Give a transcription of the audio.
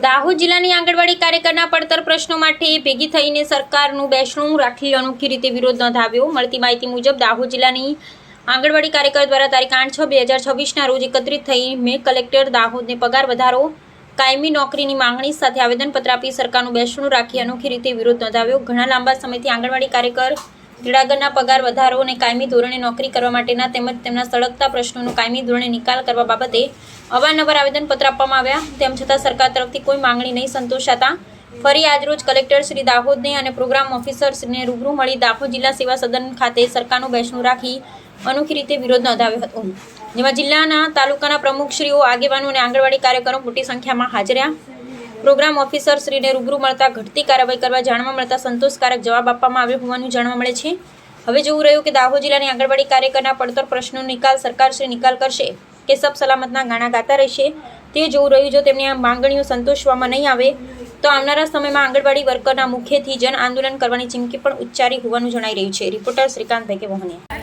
દાહોદ જિલ્લાની આંગણવાડી કાર્યકરના પડતર પ્રશ્નો માટે ભેગી થઈને સરકારનું બેસણું રાખી અનોખી રીતે વિરોધ નોંધાવ્યો। મળતી માહિતી મુજબ દાહોદ જિલ્લાની આંગણવાડી કાર્યકર દ્વારા તારીખ 8/6/2026ના રોજ એકત્રિત થઈ મેં કલેક્ટર દાહોદને પગાર વધારો કાયમી નોકરીની માંગણી સાથે આવેદનપત્ર આપી સરકારનું બેસણું રાખી અનોખી રીતે વિરોધ નોંધાવ્યો। ઘણા લાંબા સમયથી આંગણવાડી કાર્યકર તેડાગરના પગાર વધારો અને કાયમી ધોરણે નોકરી કરવા માટેના તેમજ તેમના સળગતા પ્રશ્નોનો કાયમી ધોરણે નિકાલ કરવા બાબતે અવારનવાર આવેદનપત્ર આપવામાં આવ્યા। તેમ છતાં સરકાર તરફથી કોઈ માંગણી નહીં સંતોષાતા ફરી આજરોજ કલેક્ટર શ્રી દાહોદને અને પ્રોગ્રામ ઓફિસર શ્રીને રૂબરૂ મળી દાહોદ જિલ્લા સેવા સદન ખાતે સરકારનું બેસણું રાખી અનોખી રીતે વિરોધ નોંધાવ્યો હતો, જેમાં જિલ્લાના તાલુકાના પ્રમુખશ્રીઓ, આગેવાનો અને આંગણવાડી કાર્યકરો મોટી સંખ્યામાં હાજર રહ્યા। પ્રોગ્રામ ઓફિસર શ્રીને રૂબરૂ મળતા ઘટતી કાર્યવાહી કરવા જાણવા મળતા સંતોષકારક જવાબ આપવામાં આવ્યો હોવાનું જાણવા મળે છે। હવે જોવું રહ્યું કે દાહોદ જિલ્લાની આંગણવાડી કાર્યકરના પડતર પ્રશ્નોનો નિકાલ સરકારશ્રી નિકાલ કરશે કે સબ સલામતના ગાણા ગાતા રહેશે તે જોવું રહ્યું। જો તેમની આ માંગણીઓ સંતોષવામાં નહીં આવે તો આવનારા સમયમાં આંગણવાડી વર્કરના મુખ્યથી જન આંદોલન કરવાની ચીમકી પણ ઉચ્ચારી હોવાનું જણાઈ રહ્યું છે। રિપોર્ટર શ્રીકાંત ભાઈ કે મોહનિયા।